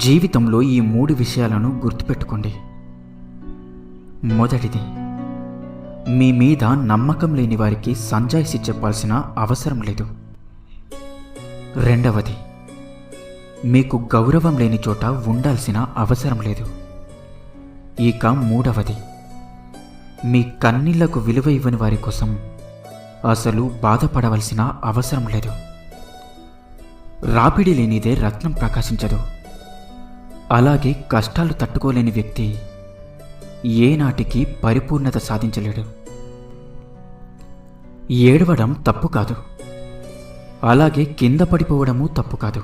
జీవితంలో ఈ 3 విషయాలను గుర్తుపెట్టుకోండి. మొదటిది, మీ మీద నమ్మకం లేని వారికి సంజాయిషి చెప్పాల్సిన అవసరం లేదు. రెండవది, మీకు గౌరవం లేని చోట ఉండాల్సిన అవసరం లేదు. ఇక మూడవది, మీ కన్నీళ్లకు విలువ ఇవ్వని వారి కోసం అసలు బాధపడవలసిన అవసరం లేదు. రాపిడి లేనిదే రత్నం ప్రకాశించదు. అలాగే కష్టాలు తట్టుకోలేని వ్యక్తి ఏనాటికి పరిపూర్ణత సాధించలేడు. ఏడవడం తప్పు కాదు, అలాగే కింద పడిపోవడము తప్పు కాదు.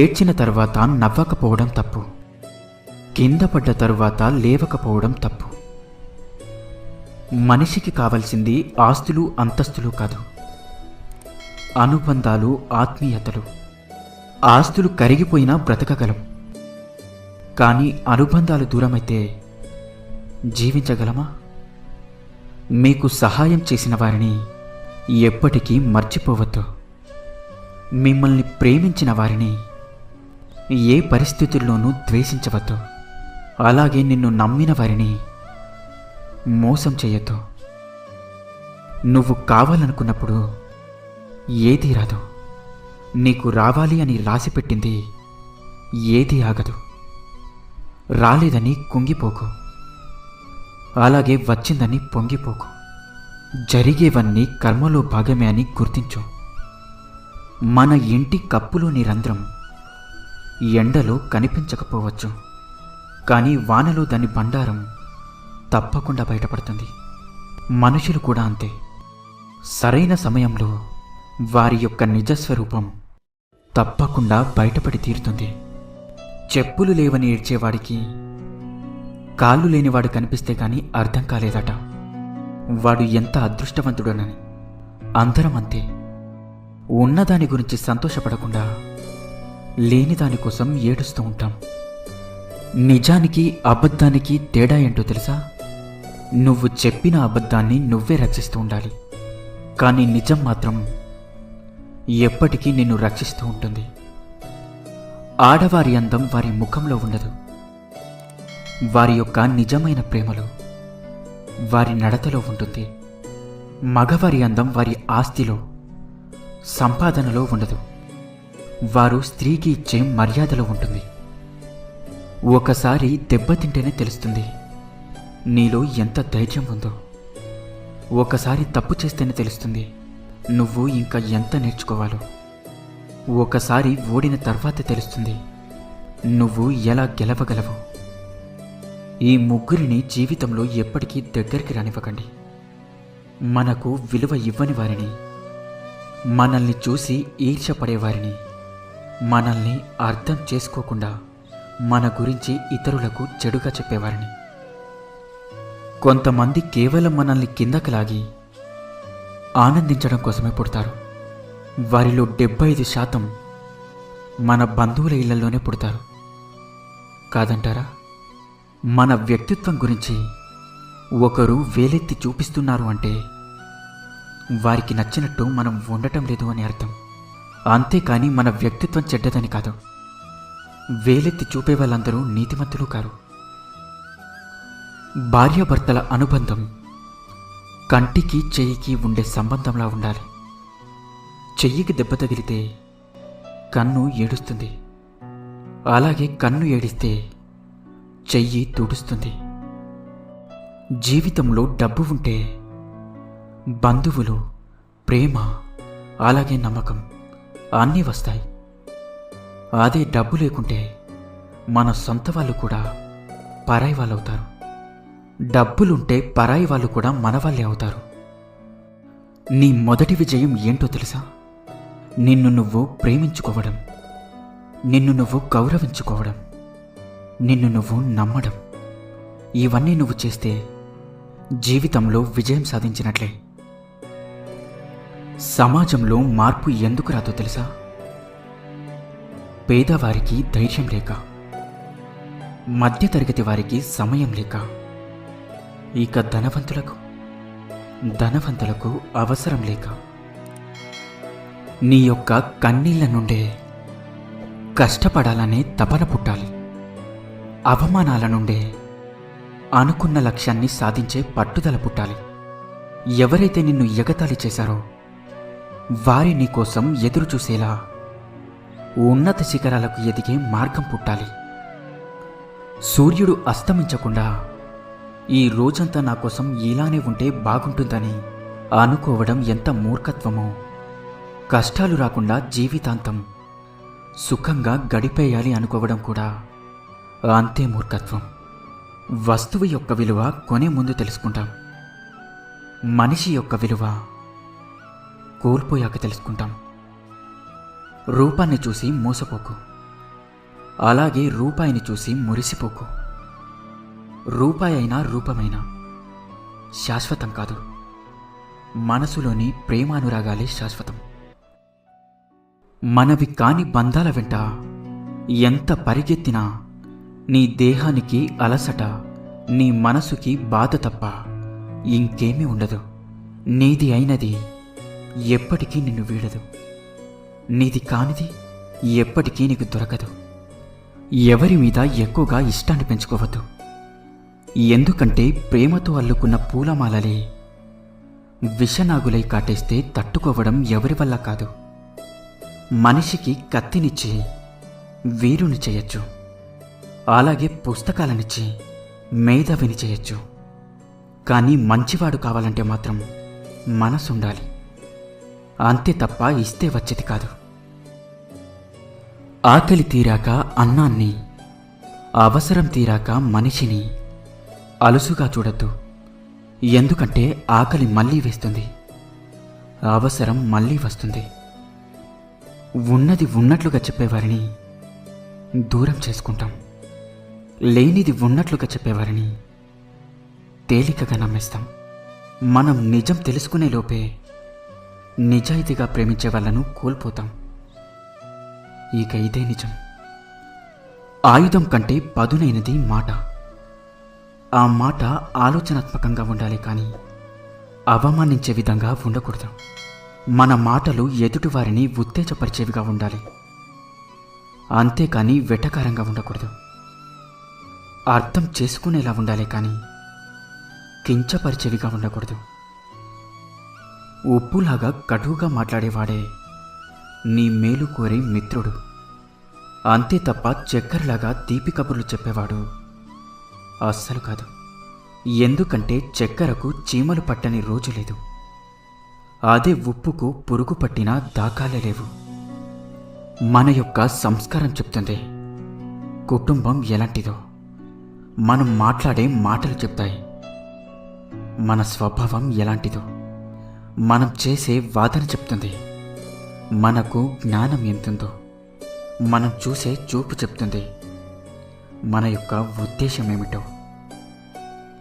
ఏడ్చిన తర్వాత నవ్వకపోవడం తప్పు, కింద పడ్డ తరువాత లేవకపోవడం తప్పు. మనిషికి కావలసింది ఆస్తులు అంతస్తులు కాదు, అనుబంధాలు, ఆత్మీయతలు. ఆస్తులు కరిగిపోయినా బ్రతకగలం, కానీ అనుబంధాలు దూరమైతే జీవించగలమా? మీకు సహాయం చేసిన వారిని ఎప్పటికీ మర్చిపోవద్దు. మిమ్మల్ని ప్రేమించిన వారిని ఏ పరిస్థితుల్లోనూ ద్వేషించవద్దు. అలాగే నిన్ను నమ్మిన వారిని మోసం చేయొద్దు. నువ్వు కావాలనుకున్నప్పుడు ఏదీ రాదు. నీకు రావాలి అని రాసిపెట్టింది ఏదీ ఆగదు. రాలేదని కుంగిపోకు, అలాగే వచ్చిందని పొంగిపోకు. జరిగేవన్నీ కర్మలో భాగమే అని గుర్తించు. మన ఇంటి కప్పులోని రంధ్రం ఎండలో కనిపించకపోవచ్చు, కానీ వానలో దాని బండారం తప్పకుండా బయటపడుతుంది. మనుషులు కూడా అంతే. సరైన సమయంలో వారి యొక్క నిజస్వరూపం తప్పకుండా బయటపడి తీరుతుంది. చెప్పులు లేవని ఏడ్చేవాడికి కాళ్ళు లేనివాడు కనిపిస్తే కానీ అర్థం కాలేదట. వాడు ఎంత అదృష్టవంతుడోనని. అందరం అంతే. ఉన్నదాని గురించి సంతోషపడకుండా లేని దానికోసం ఏడుస్తూ ఉంటాం. నిజానికి అబద్ధానికి తేడా ఏంటో తెలుసా? నువ్వు చెప్పిన అబద్ధాన్ని నువ్వే రక్షిస్తూ ఉండాలి, కానీ నిజం మాత్రం ఎప్పటికీ నిన్ను రక్షిస్తూ ఉంటుంది. ఆడవారి అందం వారి ముఖంలో ఉండదు. వారి యొక్క నిజమైన ప్రేమలో, వారి నడతలో ఉంటుంది. మగవారి అందం వారి ఆస్తిలో, సంపాదనలో ఉండదు. వారు స్త్రీకి ఇచ్చే మర్యాదలో ఉంటుంది. ఒకసారి దెబ్బతింటేనే తెలుస్తుంది నీలో ఎంత ధైర్యం ఉందో. ఒకసారి తప్పు చేస్తేనే తెలుస్తుంది నువ్వు ఇంకా ఎంత నేర్చుకోవాలో. ఒకసారి ఓడిన తర్వాత తెలుస్తుంది నువ్వు ఎలా గెలవగలవు. ఈ ముగ్గురిని జీవితంలో ఎప్పటికీ దగ్గరికి రానివ్వకండి. మనకు విలువ ఇవ్వని వారిని, మనల్ని చూసి ఈర్ష్యపడేవారిని, మనల్ని అర్థం చేసుకోకుండా మన గురించి ఇతరులకు చెడుగా చెప్పేవారిని. కొంతమంది కేవలం మనల్ని కిందకి లాగి ఆనందించడం కోసమే పుడతారు. వారిలో 75% మన బంధువుల ఇళ్లలోనే పుడతారు. కాదంటారా? మన వ్యక్తిత్వం గురించి ఒకరు వేలెత్తి చూపిస్తున్నారు అంటే వారికి నచ్చినట్టు మనం ఉండటం లేదు అని అర్థం. అంతేకాని మన వ్యక్తిత్వం చెడ్డదని కాదు. వేలెత్తి చూపే వాళ్ళందరూ నీతిమంతులు కారు. భార్యాభర్తల అనుబంధం కంటికి చెయ్యికి ఉండే సంబంధంలా ఉండాలి. చెయ్యికి దెబ్బ తగిలితే కన్ను ఏడుస్తుంది, అలాగే కన్ను ఏడిస్తే చెయ్యి తుడుస్తుంది. జీవితంలో డబ్బు ఉంటే బంధువులు, ప్రేమ, అలాగే నమ్మకం అన్నీ వస్తాయి. అదే డబ్బు లేకుంటే మన సొంత వాళ్ళు కూడా పరాయి వాళ్ళు అవుతారు. డబ్బులుంటే పరాయి వాళ్ళు కూడా మన వాళ్ళే అవుతారు. నీ మొదటి విజయం ఏంటో తెలుసా? నిన్ను నువ్వు ప్రేమించుకోవడం, నిన్ను నువ్వు గౌరవించుకోవడం, నిన్ను నువ్వు నమ్మడం. ఇవన్నీ నువ్వు చేస్తే జీవితంలో విజయం సాధించినట్లే. సమాజంలో మార్పు ఎందుకు రాదో తెలుసా? పేదవారికి ధైర్యం లేక, మధ్యతరగతి వారికి సమయం లేక, ఇక ధనవంతులకు అవసరం లేక. నీ యొక్క కన్నీళ్ల నుండే కష్టపడాలనే తపన పుట్టాలి. అవమానాల నుండే అనుకున్న లక్ష్యాన్ని సాధించే పట్టుదల పుట్టాలి. ఎవరైతే నిన్ను ఎగతాళి చేశారో వారి నీకోసం ఎదురు చూసేలా ఉన్నత శిఖరాలకు ఎదిగే మార్గం పుట్టాలి. సూర్యుడు అస్తమించకుండా ఈ రోజంతా నా కోసం ఇలానే ఉంటే బాగుంటుందని అనుకోవడం ఎంత మూర్ఖత్వమో, కష్టాలు రాకుండా జీవితాంతం సుఖంగా గడిపేయాలి అనుకోవడం కూడా అంతే మూర్ఖత్వం. వస్తువు యొక్క విలువ కొనే ముందు తెలుసుకుంటాం. మనిషి యొక్క విలువ కోల్పోయాక తెలుసుకుంటాం. రూపాన్ని చూసి మోసపోకు, అలాగే రూపాయిని చూసి మురిసిపోకు. రూపాయి అయినా రూపమైనా శాశ్వతం కాదు. మనసులోని ప్రేమానురాగాలే శాశ్వతం. మనవి కాని బంధాల వెంట ఎంత పరిగెత్తినా నీ దేహానికి అలసట, నీ మనసుకి బాధ తప్ప ఇంకేమీ ఉండదు. నీది అయినది ఎప్పటికీ నిన్ను వీడదు. నీది కానిది ఎప్పటికీ నీకు దొరకదు. ఎవరి మీద ఎక్కువగా ఇష్టాన్ని పెంచుకోవద్దు. ఎందుకంటే ప్రేమతో అల్లుకున్న పూలమాలలే విషనాగులై కాటేస్తే తట్టుకోవడం ఎవరి వల్ల కాదు. మనిషికి కత్తినిచ్చి వీరుని చేయొచ్చు, అలాగే పుస్తకాలనిచ్చి మేధావిని చేయొచ్చు. కానీ మంచివాడు కావాలంటే మాత్రం మనసుండాలి. అంతే తప్ప ఇస్తే వచ్చేది కాదు. ఆకలి తీరాక అన్నాన్ని, అవసరం తీరాక మనిషిని అలుసుగా చూడొద్దు. ఎందుకంటే ఆకలి మళ్ళీ వేస్తుంది, అవసరం మళ్ళీ వస్తుంది. ఉన్నది ఉన్నట్లుగా చెప్పేవారిని దూరం చేసుకుంటాం. లేనిది ఉన్నట్లుగా చెప్పేవారిని తేలికగా నమ్మేస్తాం. మనం నిజం తెలుసుకునే లోపే నిజాయితీగా ప్రేమించే వాళ్ళను కోల్పోతాం. ఇక ఇదే నిజం. ఆయుధం కంటే పదునైనది మాట. ఆ మాట ఆలోచనాత్మకంగా ఉండాలి, కానీ అవమానించే విధంగా ఉండకూడదు. మన మాటలు ఎదుటివారిని ఉత్తేజపరిచేవిగా ఉండాలి, అంతేకాని వెటకారంగా ఉండకూడదు. అర్థం చేసుకునేలా ఉండాలి, కానీ కించపరిచేవిగా ఉండకూడదు. ఉప్పులాగా కటువుగా మాట్లాడేవాడే నీ మేలు కోరే మిత్రుడు. అంతే తప్ప చక్కెరలాగా తీపి కబుర్లు చెప్పేవాడు అస్సలు కాదు. ఎందుకంటే చక్కెరకు చీమలు పట్టని రోజు లేదు, అదే ఉప్పుకు పురుగు పట్టిన దాఖాలే లేవు. మన యొక్క సంస్కారం చెప్తుంది కుటుంబం ఎలాంటిదో. మనం మాట్లాడే మాటలు చెప్తాయి మన స్వభావం ఎలాంటిదో. మనం చేసే వాదన చెప్తుంది మనకు జ్ఞానం ఎంతుందో. మనం చూసే చూపు చెప్తుంది మన యొక్క ఉద్దేశం ఏమిటో.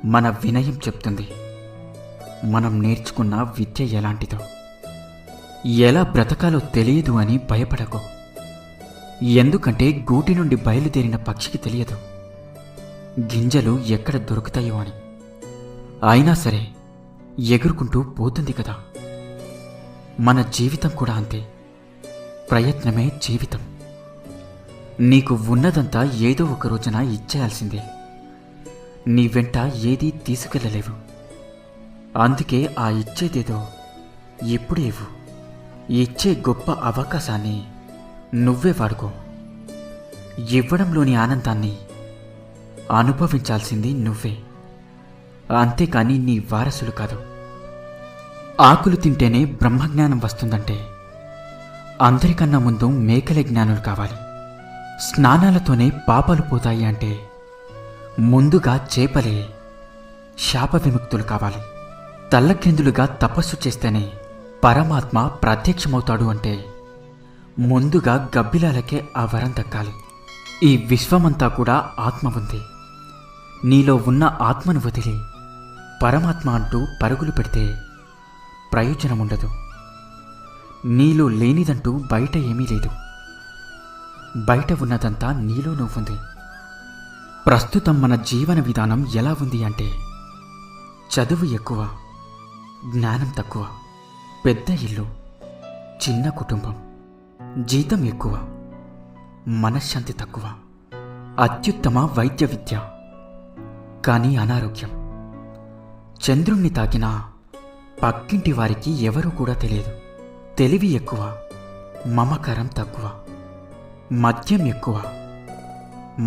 మన వినయం చెప్తుంది మనం నేర్చుకున్న విద్య ఎలాంటిదో. ఎలా బ్రతకాలో తెలియదు అని భయపడకు. ఎందుకంటే గూటి నుండి బయలుదేరిన పక్షికి తెలియదు గింజలు ఎక్కడ దొరుకుతాయో అని. అయినా సరే ఎగురుకుంటూ పోతుంది కదా. మన జీవితం కూడా అంతే. ప్రయత్నమే జీవితం. నీకు ఉన్నదంతా ఏదో ఒక రోజున ఇచ్చేయాల్సిందే. నీ వెంట ఏదీ తీసుకెళ్ళలేవు. అందుకే ఆ ఇచ్చేదేదో ఇప్పుడు ఇవ్వు. ఇచ్చే గొప్ప అవకాశాన్ని నువ్వే వాడుకో. ఇవ్వడంలోని ఆనందాన్ని అనుభవించాల్సింది నువ్వే, అంతేకాని నీ వారసులు కాదు. ఆకులు తింటేనే బ్రహ్మజ్ఞానం వస్తుందంటే అందరికన్నా ముందు మేకలే జ్ఞానులు కావాలి. స్నానాలతోనే పాపాలు పోతాయి అంటే ముందుగా చేపలే శాప విముక్తులు కావాలి. తల్లక్రిందులుగా తపస్సు చేస్తేనే పరమాత్మ ప్రత్యక్షమవుతాడు అంటే ముందుగా గబ్బిలాలకే ఆ వరం దక్కాలి. ఈ విశ్వమంతా కూడా ఆత్మ ఉంది. నీలో ఉన్న ఆత్మను వదిలి పరమాత్మ అంటూ పరుగులు పెడితే ప్రయోజనం ఉండదు. నీలో లేనిదంటూ బయట ఏమీ లేదు. బయట ఉన్నదంతా నీలో నువ్వుంది. ప్రస్తుతం మన జీవన విధానం ఎలా ఉంది అంటే చదువు ఎక్కువ, జ్ఞానం తక్కువ. పెద్ద ఇల్లు, చిన్న కుటుంబం. జీతం ఎక్కువ, మనశ్శాంతి తక్కువ. అత్యుత్తమ వైద్య విద్య, కానీ అనారోగ్యం. చంద్రుణ్ణి తాకినా పక్కింటి వారికి ఎవరూ కూడా తెలియదు. తెలివి ఎక్కువ, మమకారం తక్కువ. మద్యం ఎక్కువ,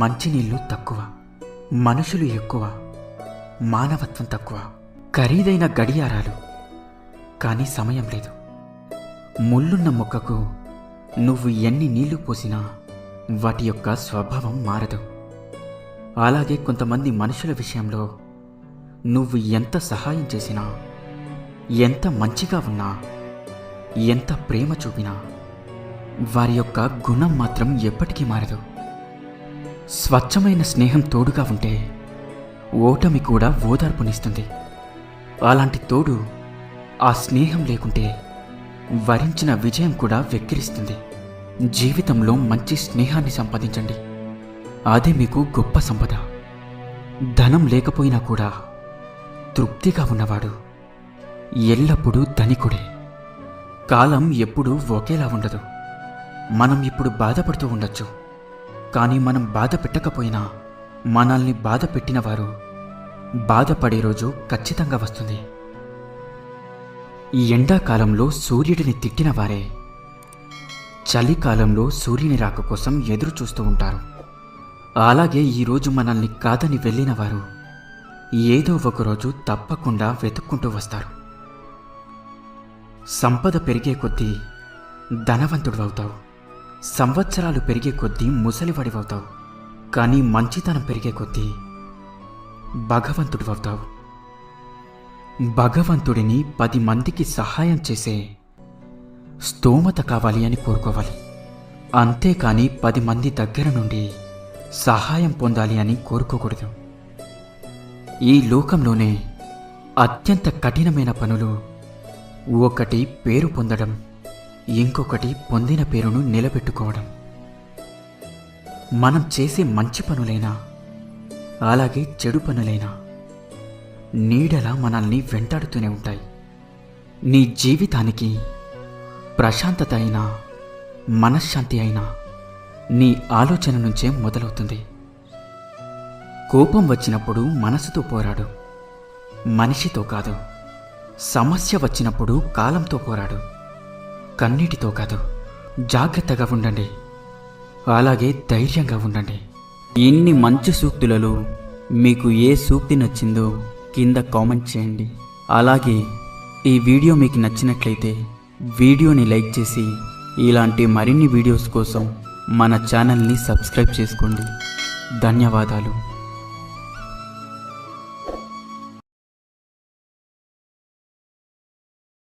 మంచినీళ్ళు తక్కువ. మనుషులు ఎక్కువ, మానవత్వం తక్కువ. ఖరీదైన గడియారాలు, కానీ సమయం లేదు. ముళ్ళున్న మొక్కకు నువ్వు ఎన్ని నీళ్లు పోసినా వాటి యొక్క స్వభావం మారదు. అలాగే కొంతమంది మనుషుల విషయంలో నువ్వు ఎంత సహాయం చేసినా, ఎంత మంచిగా ఉన్నా, ఎంత ప్రేమ చూపినా వారి యొక్క గుణం మాత్రం ఎప్పటికీ మారదు. స్వచ్ఛమైన స్నేహం తోడుగా ఉంటే ఓటమి కూడా ఓదార్పునిస్తుంది. అలాంటి తోడు ఆ స్నేహం లేకుంటే వరించిన విజయం కూడా వెక్కిరిస్తుంది. జీవితంలో మంచి స్నేహాన్ని సంపాదించండి, అదే మీకు గొప్ప సంపద. ధనం లేకపోయినా కూడా తృప్తిగా ఉన్నవాడు ఎల్లప్పుడూ ధనికుడే. కాలం ఎప్పుడూ ఒకేలా ఉండదు. మనం ఇప్పుడు బాధపడుతూ ఉండొచ్చు, కానీ మనం బాధ పెట్టకపోయినా మనల్ని బాధ పెట్టినవారు బాధపడే రోజు ఖచ్చితంగా వస్తుంది. ఈ ఎండాకాలంలో సూర్యుడిని తిట్టిన వారే చలికాలంలో సూర్యుని రాక కోసం ఎదురు చూస్తూ ఉంటారు. అలాగే ఈరోజు మనల్ని కాదని వెళ్ళిన వారు ఏదో ఒకరోజు తప్పకుండా వెతుక్కుంటూ వస్తారు. సంపద పెరిగే కొద్దీ ధనవంతుడివవుతావు, సంవత్సరాలు పెరిగే కొద్దీ ముసలివాడివవుతావు. కానీ మంచితనం పెరిగే కొద్దీ భగవంతుడివవుతావు. భగవంతుడిని 10 మందికి సహాయం చేసే స్తోమత కావాలి అని కోరుకోవాలి, అంతేకాని 10 మంది దగ్గర నుండి సహాయం పొందాలి అని కోరుకోకూడదు. ఈ లోకంలోనే అత్యంత కఠినమైన పనులు ఒకటి పేరు పొందడం, ఇంకొకటి పొందిన పేరును నిలబెట్టుకోవడం. మనం చేసే మంచి పనులైనా అలాగే చెడు పనులైనా నీడలా మనల్ని వెంటాడుతూనే ఉంటాయి. నీ జీవితానికి ప్రశాంతత అయినా మనశ్శాంతి అయినా నీ ఆలోచన నుంచే మొదలవుతుంది. కోపం వచ్చినప్పుడు మనసుతో పోరాడు, మనిషితో కాదు. సమస్య వచ్చినప్పుడు కాలంతో పోరాడు, కన్నీటితో కాదు. జాగ్రత్తగా ఉండండి, అలాగే ధైర్యంగా ఉండండి. ఇన్ని మంచి సూక్తులలో మీకు ఏ సూక్తి నచ్చిందో కింద కామెంట్ చేయండి. అలాగే ఈ వీడియో మీకు నచ్చినట్లయితే వీడియోని లైక్ చేసి ఇలాంటి మరిన్ని వీడియోస్ కోసం మన ఛానల్ని సబ్స్క్రైబ్ చేసుకోండి. ధన్యవాదాలు.